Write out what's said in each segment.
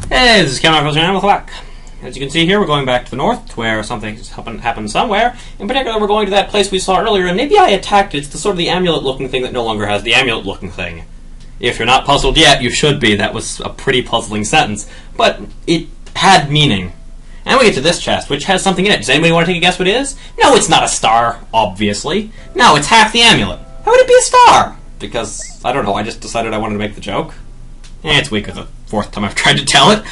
Hey, this is Cameron with welcome back. As you can see here, we're going back to the north, to where something's happened somewhere. In particular, we're going to that place we saw earlier, and maybe I attacked it. It's the sort of the amulet-looking thing that no longer has the amulet-looking thing. If you're not puzzled yet, you should be. That was a pretty puzzling sentence. But it had meaning. And we get to this chest, which has something in it. Does anybody want to take a guess what it is? No, it's not a star, obviously. No, it's half the amulet. How would it be a star? Because, I don't know, I just decided I wanted to make the joke. It's weaker the fourth time I've tried to tell it.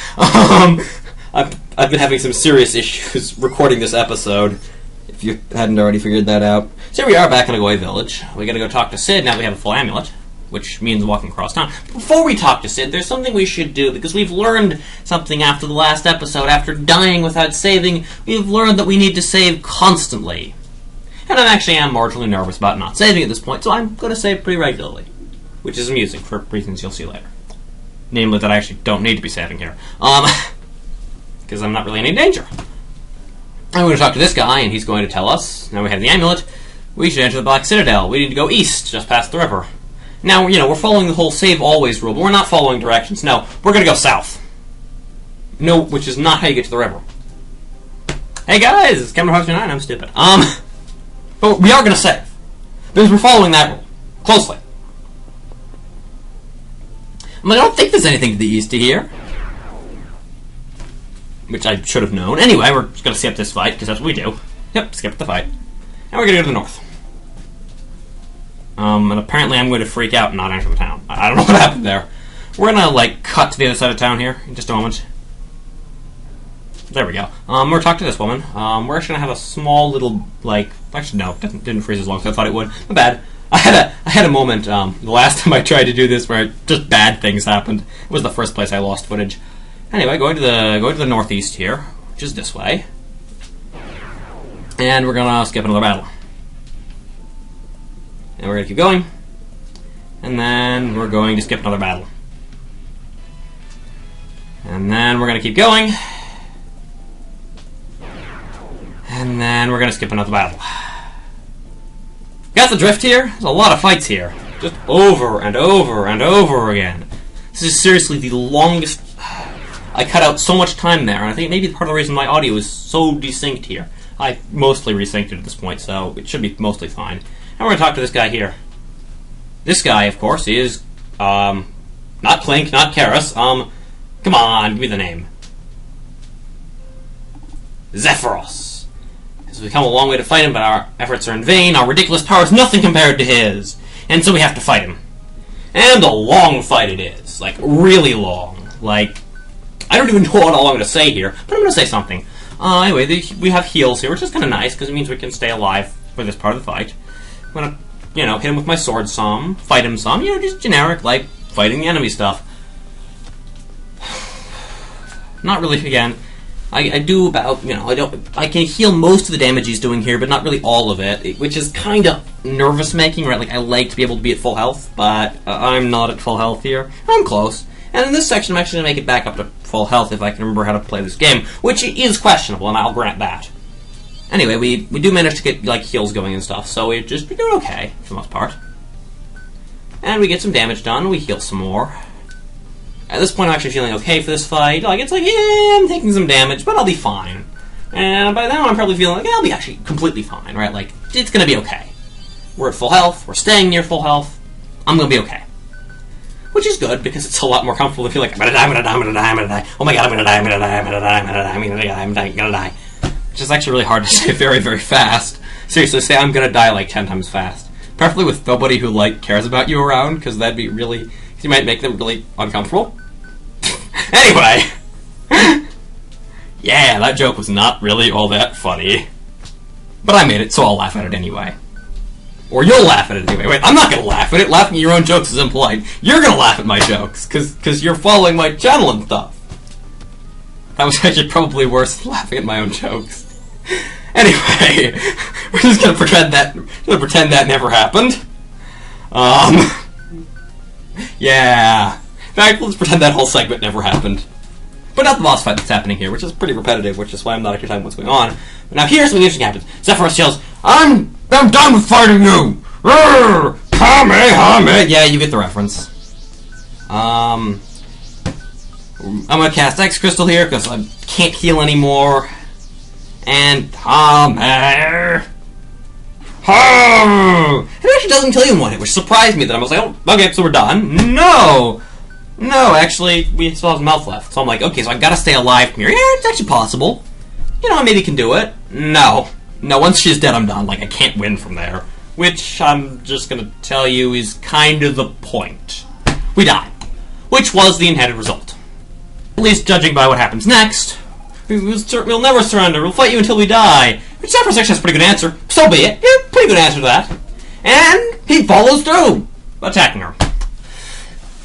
I've been having some serious issues recording this episode, if you hadn't already figured that out. So here we are back in Agoi Village. We gotta go talk to Sid now we have a full amulet, which means walking across town. Before we talk to Sid, there's something we should do, because we've learned something after the last episode. After dying without saving, we've learned that we need to save constantly. And I actually am marginally nervous about not saving at this point, so I'm going to save pretty regularly. Which is amusing, for reasons you'll see later. Namely that I actually don't need to be saving here. Because I'm not really in any danger. I'm going to talk to this guy, and he's going to tell us, now we have the amulet, we should enter the Black Citadel. We need to go east, just past the river. Now, you know, we're following the whole save always rule, but we're not following directions. No, we're going to go south. No, which is not how you get to the river. Hey guys, it's Cameron 9. I'm stupid. But we are going to save. Because we're following that rule. Closely. I don't think there's anything to the east of here. Which I should have known. Anyway, we're just going to skip this fight, because that's what we do. Yep, skip the fight. And we're going to go to the north. And apparently I'm going to freak out and not enter the town. I don't know what happened there. We're going to, like, cut to the other side of town here in just a moment. There we go. We're talking to this woman. We're actually going to have a small little, like... Actually, no, it didn't freeze as long as I thought it would. My bad. I had a moment, the last time I tried to do this where just bad things happened. It was the first place I lost footage. Anyway, going to the northeast here, which is this way. And we're going to skip another battle. And we're going to keep going. And then we're going to skip another battle. And then we're going to keep going. And then we're going to skip another battle. Got the drift here? There's a lot of fights here. Just over and over and over again. This is seriously the longest... I cut out so much time there, and I think maybe part of the reason my audio is so desynced here. I mostly resynced it at this point, so it should be mostly fine. And we're going to talk to this guy here. This guy, of course, is... not Clink, not Karis. Come on, give me the name. Zephyros. We've come a long way to fight him, but our efforts are in vain. Our ridiculous power is nothing compared to his. And so we have to fight him. And a long fight it is. Like, really long. Like, I don't even know what all I'm going to say here, but I'm going to say something. Anyway, we have heals here, which is kind of nice, because it means we can stay alive for this part of the fight. I'm going to, you know, hit him with my sword some, fight him some, you know, just generic, like, fighting the enemy stuff. Not really, again... I do about, you know, I can heal most of the damage he's doing here, but not really all of it, which is kind of nervous-making, right? Like, I like to be able to be at full health, but I'm not at full health here. I'm close. And in this section, I'm actually going to make it back up to full health if I can remember how to play this game, which is questionable, and I'll grant that. Anyway, we do manage to get, like, heals going and stuff, so we're doing okay, for the most part. And we get some damage done, we heal some more. At this point, I'm actually feeling okay for this fight. Like, it's like, yeah, I'm taking some damage, but I'll be fine. And by now, I'm probably feeling like, yeah, I'll be actually completely fine, right? Like, it's gonna be okay. We're at full health. We're staying near full health. I'm gonna be okay. Which is good, because it's a lot more comfortable to feel like, I'm gonna die, I'm gonna die, I'm gonna die, I'm gonna die. Oh my god, I'm gonna die, I'm gonna die, I'm gonna die, I'm gonna die, I'm gonna die, I'm gonna die. Which is actually really hard to say very, very fast. Seriously, say I'm gonna die like 10 times fast. Preferably with nobody who, like, cares about you around, because that'd be really... You might make them really uncomfortable. Anyway. Yeah, that joke was not really all that funny. But I made it, so I'll laugh at it anyway. Or you'll laugh at it anyway. Wait, I'm not gonna laugh at it. Laughing at your own jokes is impolite. You're gonna laugh at my jokes, because you're following my channel and stuff. That was actually probably worse than laughing at my own jokes. Anyway, we're just gonna pretend that never happened. Yeah. In fact, let's pretend that whole segment never happened. But not the boss fight that's happening here, which is pretty repetitive, which is why I'm not actually telling what's going on. But now here's something interesting happens. Zephyros yells, I'm done with fighting you! Hame! Yeah, you get the reference. I'm gonna cast X Crystal here because I can't heal anymore. And Hammer. Oh! It actually doesn't kill you in one hit, which surprised me. That I was like, oh, okay, so we're done. No, actually, we still have some health left. So I'm like, okay, so I gotta stay alive from here. Yeah, it's actually possible. You know, I maybe can do it. No, once she's dead, I'm done. Like, I can't win from there. Which I'm just gonna tell you is kind of the point. We die, which was the intended result. At least judging by what happens next. We'll never surrender. We'll fight you until we die. Which that section has a pretty good answer. So be it. Yeah, pretty good answer to that. And he follows through, attacking her.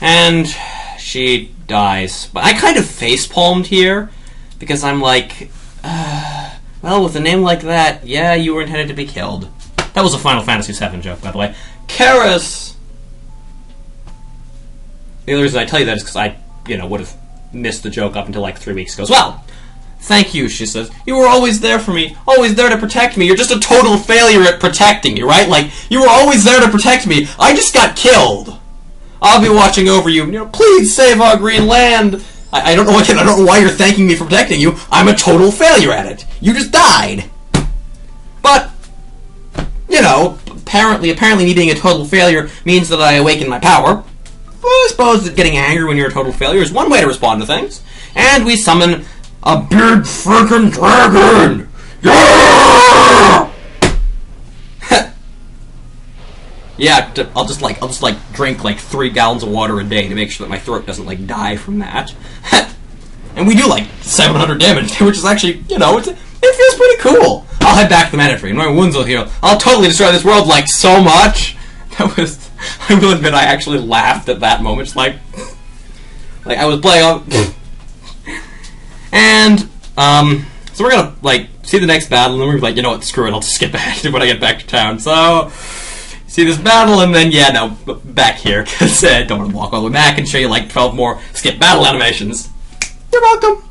And she dies. But I kind of face-palmed here, because I'm like, well, with a name like that, yeah, you were intended to be killed. That was a Final Fantasy VII joke, by the way. Karis! The only reason I tell you that is because I, would have missed the joke up until like 3 weeks ago as well. Thank you, she says. You were always there for me. Always there to protect me. You're just a total failure at protecting me, right? Like, you were always there to protect me. I just got killed. I'll be watching over you. Please save our green land. I don't know why you're thanking me for protecting you. I'm a total failure at it. You just died. But, apparently me being a total failure means that I awaken my power. Well, I suppose that getting angry when you're a total failure is one way to respond to things. And we summon a big freaking dragon! Yeah! Yeah, I'll just drink like 3 gallons of water a day to make sure that my throat doesn't like die from that. And we do like 700 damage, which is actually, it feels pretty cool. I'll head back to the mana tree, and my wounds will heal. I'll totally destroy this world like so much. I will admit I actually laughed at that moment. Just like I was playing on. And, so we're gonna, see the next battle, and then we're like, you know what, screw it, I'll just skip ahead when I get back to town. So, see this battle, and then, back here, because I don't want to walk all the way back and show you, 12 more skip battle animations. You're welcome!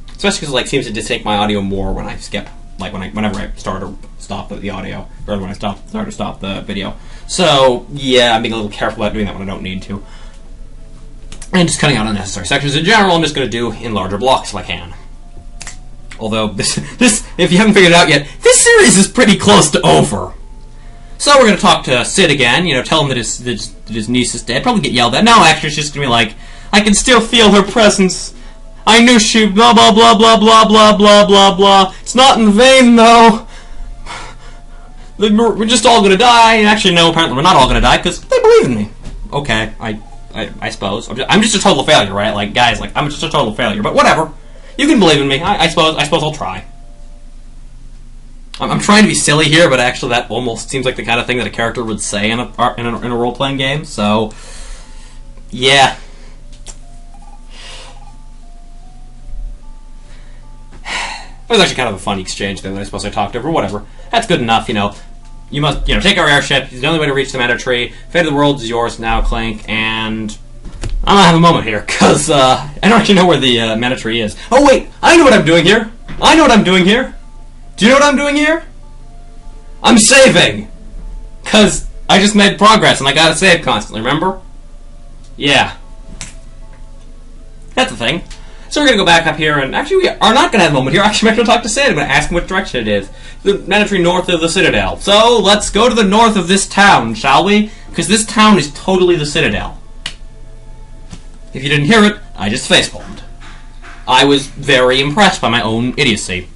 Especially because it, seems to just take my audio more when I skip, whenever I start or stop the audio, or when I start or stop the video. So, yeah, I'm being a little careful about doing that when I don't need to. And just cutting out unnecessary sections in general, I'm just going to do in larger blocks if I can. Although, this, if you haven't figured it out yet, this series is pretty close to over. So we're going to talk to Sid again, tell him that his niece is dead. Probably get yelled at. No, actually, it's just going to be like, I can still feel her presence. I knew she blah blah blah blah blah blah blah blah blah. It's not in vain, though. We're just all going to die. And actually, no, apparently we're not all going to die, because they believe in me. Okay, I suppose. I'm just a total failure, right? Guys, I'm just a total failure. But whatever. You can believe in me. I suppose I'll try. I'm trying to be silly here, but actually that almost seems like the kind of thing that a character would say in a role-playing game. So, yeah. It was actually kind of a funny exchange thing that I suppose I talked over. Whatever. That's good enough, You must, take our airship. It's the only way to reach the Mana Tree. Fate of the world is yours now, Clank. And I'm gonna have a moment here, because I don't actually know where the Mana Tree is. Oh, wait! I know what I'm doing here! I know what I'm doing here! Do you know what I'm doing here? I'm saving! Because I just made progress, and I gotta save constantly, remember? Yeah. That's the thing. So we're going to go back up here, and actually we are not going to have a moment here. Actually, I'm going to talk to Sid. I'm going to ask him which direction it is. The Mana Tree north of the Citadel. So let's go to the north of this town, shall we? Because this town is totally the Citadel. If you didn't hear it, I just facepalmed. I was very impressed by my own idiocy.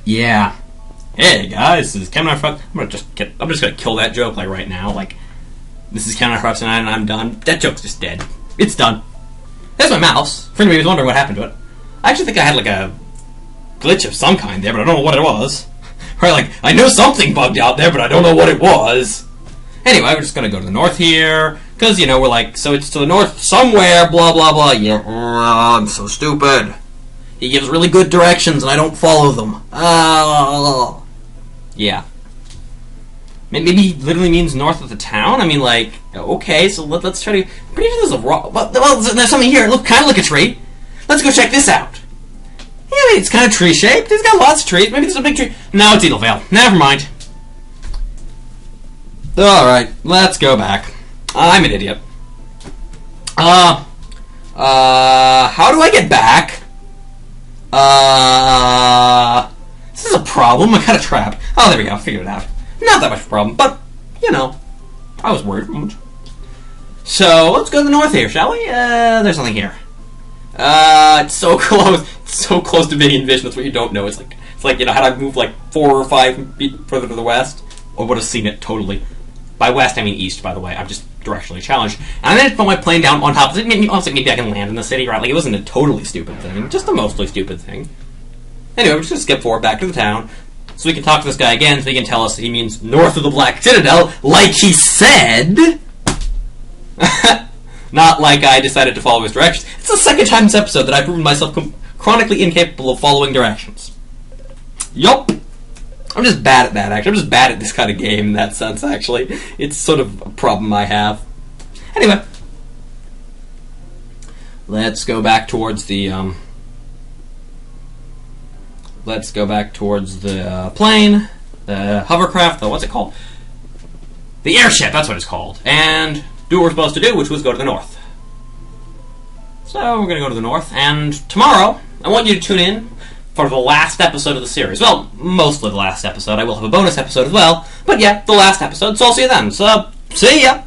Yeah. Hey guys, this is Cameron Frost. I'm just going to kill that joke right now. This is Cameron Frost and I'm done. That joke's just dead. It's done. There's my mouse. For anybody who's wondering what happened to it. I actually think I had a glitch of some kind there, but I don't know what it was. Right, I know something bugged out there, but I don't know what it was. Anyway, we're just gonna go to the north here, because, we're so it's to the north somewhere, blah, blah, blah. Yeah, I'm so stupid. He gives really good directions, and I don't follow them. Yeah. Maybe he literally means north of the town? Okay, so let's try to... Pretty sure there's a rock... Well, there's something here. Kind of like a tree. Let's go check this out. Yeah, it's kind of tree-shaped. It's got lots of trees. Maybe there's a big tree... No, it's Evoland. Never mind. Alright, let's go back. I'm an idiot. How do I get back? This is a problem. I got a trap. Oh, there we go. I figured it out. Not that much of a problem, but, you know, I was worried. So, let's go to the north here, shall we? There's nothing here. It's so close. It's so close to being in vision. That's what you don't know. It's like, you know, had I moved like 4 or 5 feet further to the west, I would have seen it totally. By west, I mean east, by the way. I'm just directionally challenged. And then I put my plane down on top of it. Maybe I can land in the city, right? Like, it wasn't a totally stupid thing. Just a mostly stupid thing. Anyway, we're just going to skip forward back to the town, so we can talk to this guy again, so he can tell us that he means north of the Black Citadel, like he said! Not like I decided to follow his directions. It's the second time this episode that I've proven myself chronically incapable of following directions. Yup. I'm just bad at that, actually. I'm just bad at this kind of game in that sense, actually. It's sort of a problem I have. Anyway. Let's go back towards the, Let's go back towards the plane, the hovercraft, what's it called? The airship, that's what it's called. And do what we're supposed to do, which was go to the north. So we're going to go to the north, and tomorrow, I want you to tune in for the last episode of the series. Well, mostly the last episode. I will have a bonus episode as well, but yeah, the last episode, so I'll see you then. So, see ya!